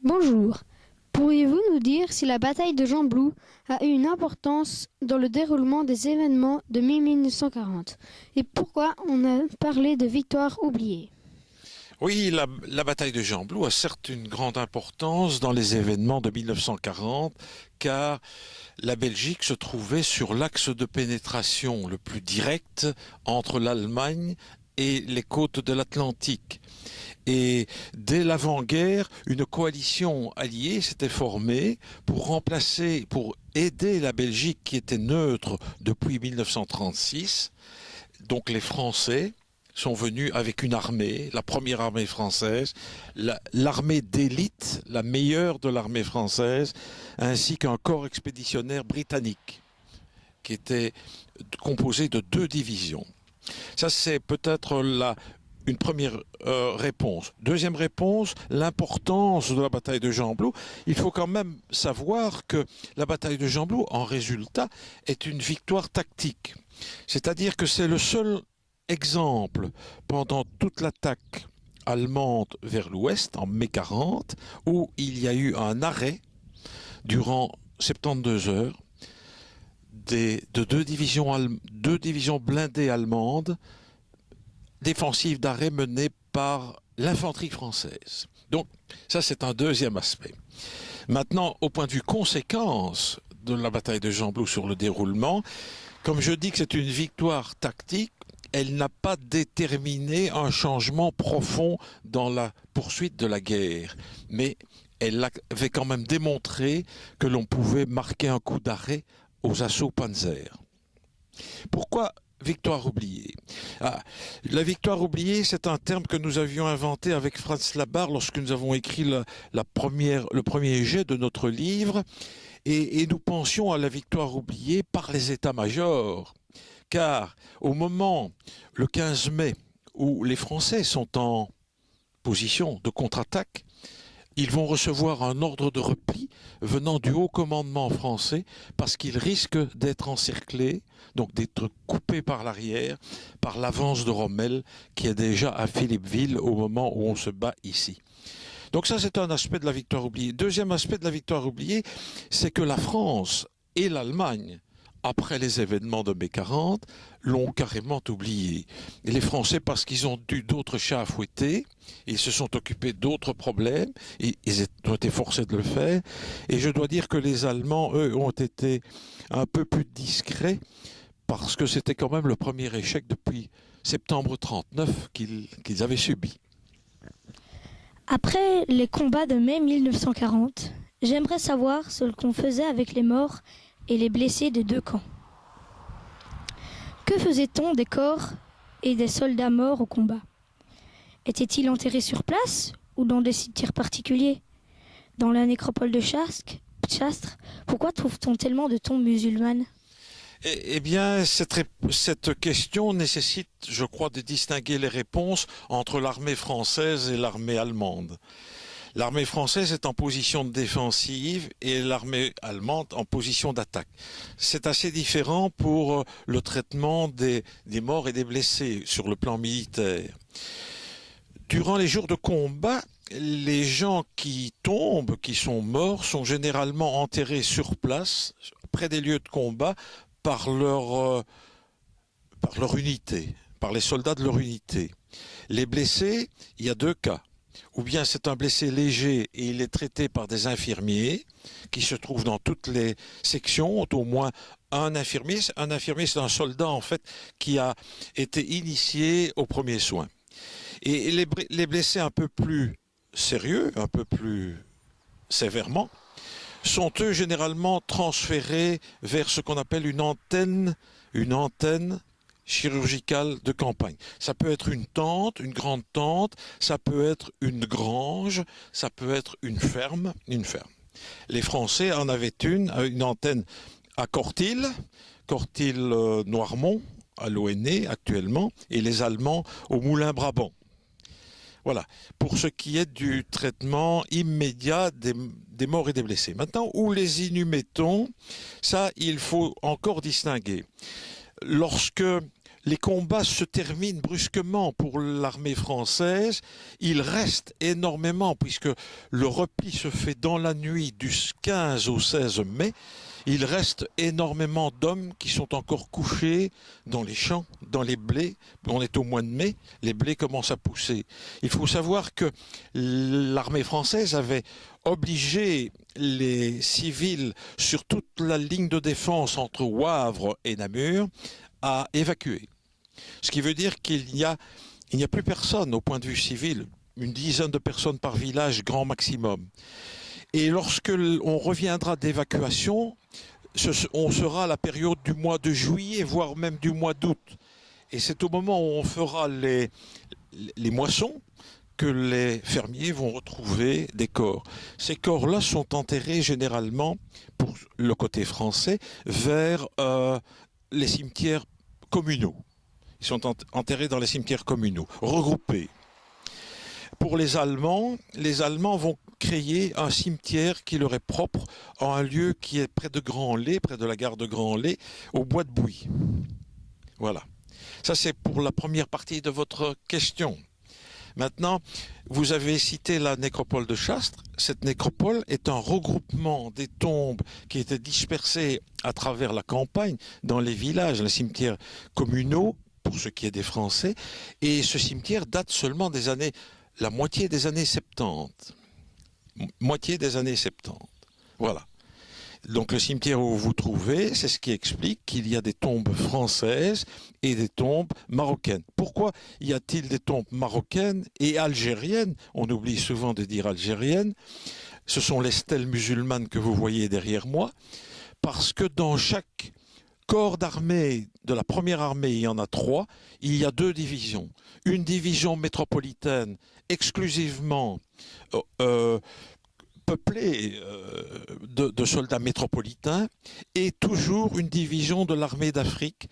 Bonjour. Pourriez-vous nous dire si la bataille de Gembloux a eu une importance dans le déroulement des événements de mai 1940 et pourquoi on a parlé de victoire oubliée? Oui, la bataille de Gembloux a certes une grande importance dans les événements de 1940, car la Belgique se trouvait sur l'axe de pénétration le plus direct entre l'Allemagne et les côtes de l'Atlantique. Et dès l'avant-guerre, une coalition alliée s'était formée pour aider la Belgique qui était neutre depuis 1936, donc les Français sont venus avec une armée, la première armée française, l'armée d'élite, la meilleure de l'armée française, ainsi qu'un corps expéditionnaire britannique qui était composé de 2 divisions. Ça, c'est peut-être une première réponse. Deuxième réponse, l'importance de la bataille de Gembloux. Il faut quand même savoir que la bataille de Gembloux, en résultat, est une victoire tactique. C'est-à-dire que c'est le seul exemple pendant toute l'attaque allemande vers l'ouest, en mai 40, où il y a eu un arrêt durant 72 heures de deux divisions blindées allemandes défensives d'arrêt menées par l'infanterie française. Donc ça, c'est un deuxième aspect. Maintenant, au point de vue conséquence de la bataille de Gembloux sur le déroulement, comme je dis que c'est une victoire tactique, elle n'a pas déterminé un changement profond dans la poursuite de la guerre, mais elle avait quand même démontré que l'on pouvait marquer un coup d'arrêt aux assauts panzer. Pourquoi victoire oubliée? La victoire oubliée, c'est un terme que nous avions inventé avec Franz Labarre lorsque nous avons écrit le premier jet de notre livre, et nous pensions à la victoire oubliée par les états-majors. Car au moment, le 15 mai, où les Français sont en position de contre-attaque, ils vont recevoir un ordre de repli venant du haut commandement français parce qu'ils risquent d'être encerclés, donc d'être coupés par l'arrière, par l'avance de Rommel qui est déjà à Philippeville au moment où on se bat ici. Donc ça, c'est un aspect de la victoire oubliée. Deuxième aspect de la victoire oubliée, c'est que la France et l'Allemagne, après les événements de mai 40, l'ont carrément oublié. Et les Français, parce qu'ils ont eu d'autres chats à fouetter, ils se sont occupés d'autres problèmes, et ils ont été forcés de le faire. Et je dois dire que les Allemands, eux, ont été un peu plus discrets, parce que c'était quand même le premier échec depuis septembre 39 qu'ils avaient subi. Après les combats de mai 1940, j'aimerais savoir ce qu'on faisait avec les morts et les blessés des deux camps. Que faisait-on des corps et des soldats morts au combat? Étaient-ils enterrés sur place ou dans des cimetières particuliers? Dans la nécropole de Chastres, pourquoi trouve-t-on tellement de tombes musulmanes? Eh bien, cette question nécessite, je crois, de distinguer les réponses entre l'armée française et l'armée allemande. L'armée française est en position de défensive et l'armée allemande en position d'attaque. C'est assez différent pour le traitement des morts et des blessés sur le plan militaire. Durant les jours de combat, les gens qui tombent, qui sont morts, sont généralement enterrés sur place, près des lieux de combat, par leur unité, par les soldats de leur unité. Les blessés, il y a 2 cas. Ou bien c'est un blessé léger et il est traité par des infirmiers qui se trouvent dans toutes les sections, au moins un infirmier. Un infirmier, c'est un soldat en fait qui a été initié aux premiers soins. Et les blessés un peu plus sérieux, un peu plus sévèrement, sont eux généralement transférés vers ce qu'on appelle une antenne chirurgicale de campagne. Ça peut être une tente, une grande tente, ça peut être une grange, ça peut être une ferme. Les Français en avaient une antenne à Cortil-Noirmont, à l'ONE actuellement, et les Allemands au Moulin Brabant. Voilà, pour ce qui est du traitement immédiat des morts et des blessés. Maintenant, où les inhumait-on? Ça, il faut encore distinguer. Lorsque les combats se terminent brusquement pour l'armée française. Il reste énormément, puisque le repli se fait dans la nuit du 15 au 16 mai. Il reste énormément d'hommes qui sont encore couchés dans les champs, dans les blés. On est au mois de mai, les blés commencent à pousser. Il faut savoir que l'armée française avait obligé les civils sur toute la ligne de défense entre Wavre et Namur à évacuer. Ce qui veut dire qu'il n'y a plus personne au point de vue civil, une dizaine de personnes par village, grand maximum. Et lorsque on reviendra d'évacuation, on sera à la période du mois de juillet, voire même du mois d'août. Et c'est au moment où on fera les moissons que les fermiers vont retrouver des corps. Ces corps-là sont enterrés généralement, pour le côté français, vers les cimetières communaux. Ils sont enterrés dans les cimetières communaux, regroupés. Pour les Allemands vont créer un cimetière qui leur est propre, en un lieu qui est près de Grand-Lay, près de la gare de Grand-Lay, au bois de Bouilly. Voilà. Ça, c'est pour la première partie de votre question. Maintenant, vous avez cité la nécropole de Chastres. Cette nécropole est un regroupement des tombes qui étaient dispersées à travers la campagne, dans les villages, les cimetières communaux, pour ce qui est des Français. Et ce cimetière date seulement la moitié des années 70. Moitié des années 70. Voilà. Donc le cimetière où vous vous trouvez, c'est ce qui explique qu'il y a des tombes françaises et des tombes marocaines. Pourquoi y a-t-il des tombes marocaines et algériennes? On oublie souvent de dire algériennes. Ce sont les stèles musulmanes que vous voyez derrière moi. Parce que dans chaque corps d'armée de la première armée, il y en a 3, il y a 2 divisions. Une division métropolitaine exclusivement peuplée de soldats métropolitains et toujours une division de l'armée d'Afrique.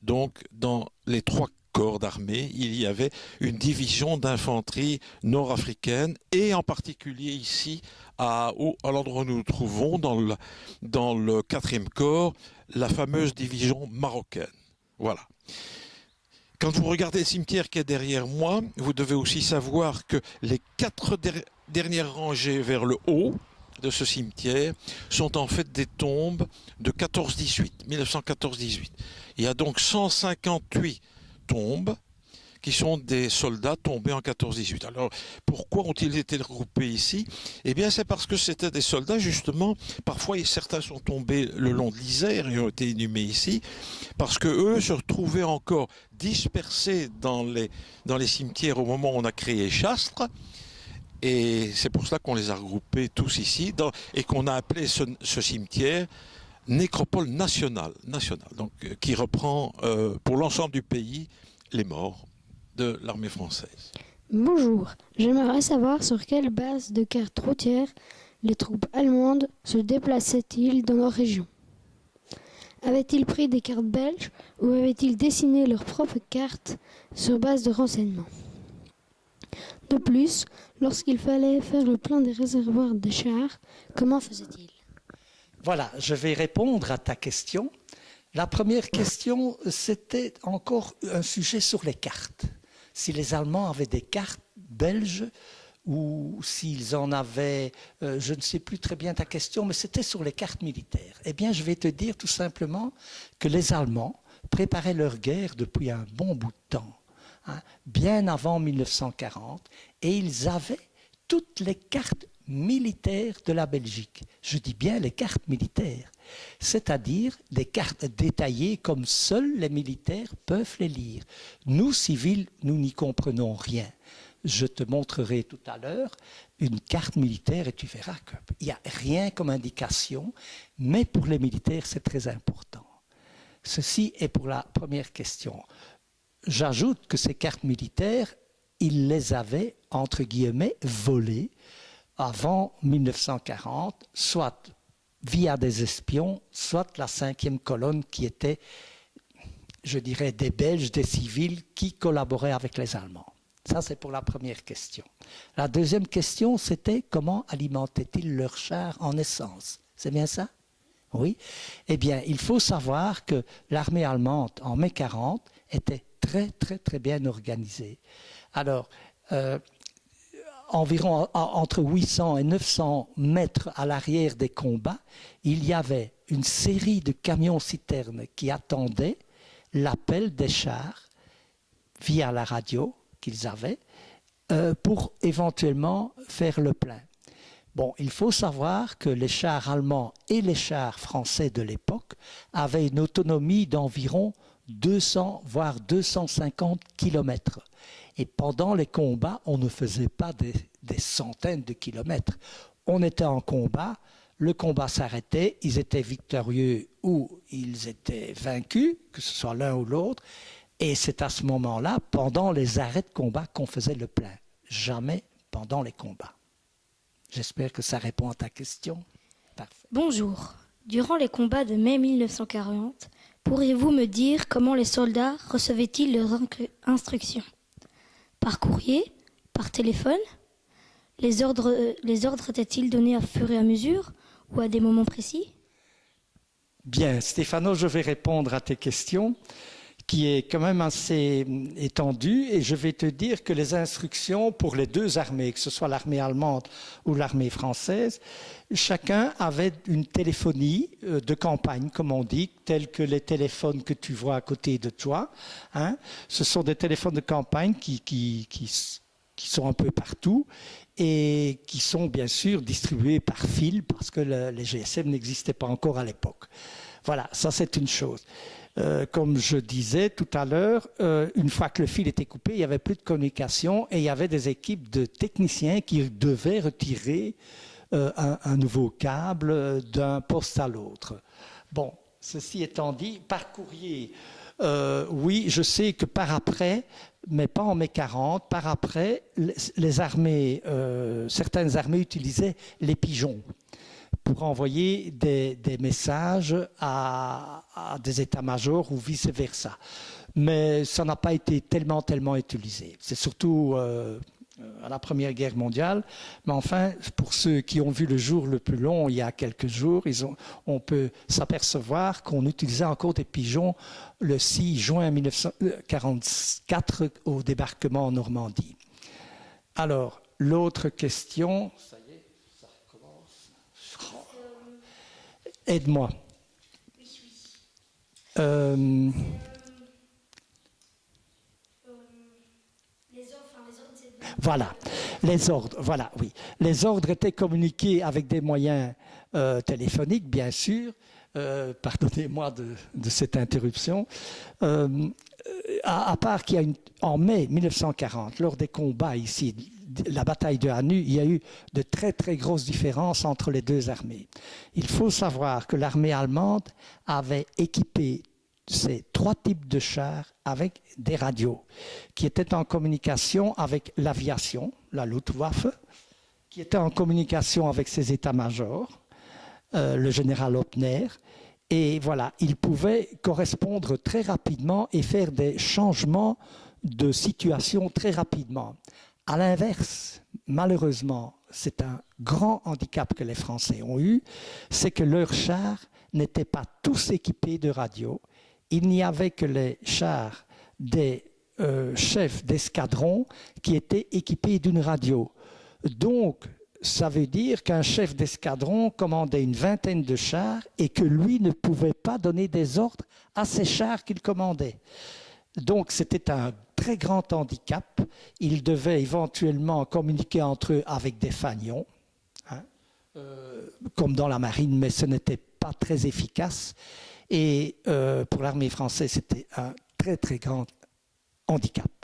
Donc dans les 3 corps d'armée, il y avait une division d'infanterie nord-africaine et en particulier ici à l'endroit où nous nous trouvons dans le 4e corps, la fameuse division marocaine. Voilà. Quand vous regardez le cimetière qui est derrière moi, vous devez aussi savoir que les 4 dernières rangées vers le haut de ce cimetière sont en fait des tombes de 1914-18. Il y a donc 158 tombes qui sont des soldats tombés en 14-18. Alors, pourquoi ont-ils été regroupés ici? Eh bien, c'est parce que c'était des soldats, justement, parfois certains sont tombés le long de l'Isère et ont été inhumés ici, parce que eux se retrouvaient encore dispersés dans les cimetières au moment où on a créé Chastres, et c'est pour cela qu'on les a regroupés tous ici, et qu'on a appelé ce cimetière nécropole nationale, donc, qui reprend pour l'ensemble du pays les morts de l'armée française. Bonjour, j'aimerais savoir sur quelle base de cartes routières les troupes allemandes se déplaçaient-ils dans leur région. Avaient-ils pris des cartes belges ou avaient-ils dessiné leurs propres cartes sur base de renseignements? De plus, lorsqu'il fallait faire le plein des réservoirs des chars, comment faisaient-ils? Voilà, je vais répondre à ta question. La première question, c'était encore un sujet sur les cartes. Si les Allemands avaient des cartes belges ou s'ils en avaient, je ne sais plus très bien ta question, mais c'était sur les cartes militaires. Eh bien, je vais te dire tout simplement que les Allemands préparaient leur guerre depuis un bon bout de temps, bien avant 1940, et ils avaient toutes les cartes militaires de la Belgique. Je dis bien les cartes militaires, c'est-à-dire des cartes détaillées comme seuls les militaires peuvent les lire. Nous, civils, nous n'y comprenons rien. Je te montrerai tout à l'heure une carte militaire et tu verras qu'il n'y a rien comme indication, mais pour les militaires, c'est très important. Ceci est pour la première question. J'ajoute que ces cartes militaires, ils les avaient, entre guillemets, volées avant 1940, soit via des espions, soit la 5e colonne qui était, je dirais, des Belges, des civils qui collaboraient avec les Allemands. Ça, c'est pour la première question. La deuxième question, c'était comment alimentaient-ils leurs chars en essence? C'est bien ça? Oui. Eh bien, il faut savoir que l'armée allemande, en mai 40, était très, très, très bien organisée. Alors, environ entre 800 et 900 mètres à l'arrière des combats, il y avait une série de camions-citernes qui attendaient l'appel des chars via la radio qu'ils avaient pour éventuellement faire le plein. Bon, il faut savoir que les chars allemands et les chars français de l'époque avaient une autonomie d'environ 200 voire 250 kilomètres. Et pendant les combats, on ne faisait pas des centaines de kilomètres. On était en combat, le combat s'arrêtait, ils étaient victorieux ou ils étaient vaincus, que ce soit l'un ou l'autre. Et c'est à ce moment-là, pendant les arrêts de combat, qu'on faisait le plein. Jamais pendant les combats. J'espère que ça répond à ta question. Parfait. Bonjour. Durant les combats de mai 1940, pourriez-vous me dire comment les soldats recevaient-ils leurs instructions? Par courrier? Par téléphone? Les ordres étaient-ils donnés à fur et à mesure ou à des moments précis? Bien, Stéphano, je vais répondre à tes questions, qui est quand même assez étendue, et je vais te dire que les instructions pour les deux armées, que ce soit l'armée allemande ou l'armée française, chacun avait une téléphonie de campagne, comme on dit, tels que les téléphones que tu vois à côté de toi. Hein. Ce sont des téléphones de campagne qui sont un peu partout et qui sont bien sûr distribués par fil parce que les GSM n'existaient pas encore à l'époque. Voilà, ça c'est une chose. Comme je disais tout à l'heure, une fois que le fil était coupé, il n'y avait plus de communication et il y avait des équipes de techniciens qui devaient retirer un nouveau câble d'un poste à l'autre. Bon, ceci étant dit, par courrier, oui, je sais que par après, mais pas en mai 40, par après, les armées, certaines armées utilisaient les pigeons pour envoyer des messages à des états-majors ou vice-versa. Mais ça n'a pas été tellement utilisé. C'est surtout à la Première Guerre mondiale. Mais enfin, pour ceux qui ont vu le jour le plus long, il y a quelques jours, on peut s'apercevoir qu'on utilisait encore des pigeons le 6 juin 1944 au débarquement en Normandie. Alors, l'autre question... Aide-moi. Voilà, les ordres, voilà, oui. Les ordres étaient communiqués avec des moyens téléphoniques, bien sûr. Pardonnez-moi de cette interruption. À part qu'il y a en mai 1940, lors des combats ici, la bataille de Hanu, il y a eu de très très grosses différences entre les deux armées. Il faut savoir que l'armée allemande avait équipé ces trois types de chars avec des radios qui étaient en communication avec l'aviation, la Luftwaffe, qui était en communication avec ses états-majors, le général Hoppner. Et voilà, ils pouvaient correspondre très rapidement et faire des changements de situation très rapidement. À l'inverse, malheureusement, c'est un grand handicap que les Français ont eu, c'est que leurs chars n'étaient pas tous équipés de radio. Il n'y avait que les chars des chefs d'escadron qui étaient équipés d'une radio. Donc, ça veut dire qu'un chef d'escadron commandait une vingtaine de chars et que lui ne pouvait pas donner des ordres à ces chars qu'il commandait. Donc c'était un très grand handicap. Ils devaient éventuellement communiquer entre eux avec des fanions, hein, comme dans la marine, mais ce n'était pas très efficace. Et pour l'armée française, c'était un très très grand handicap.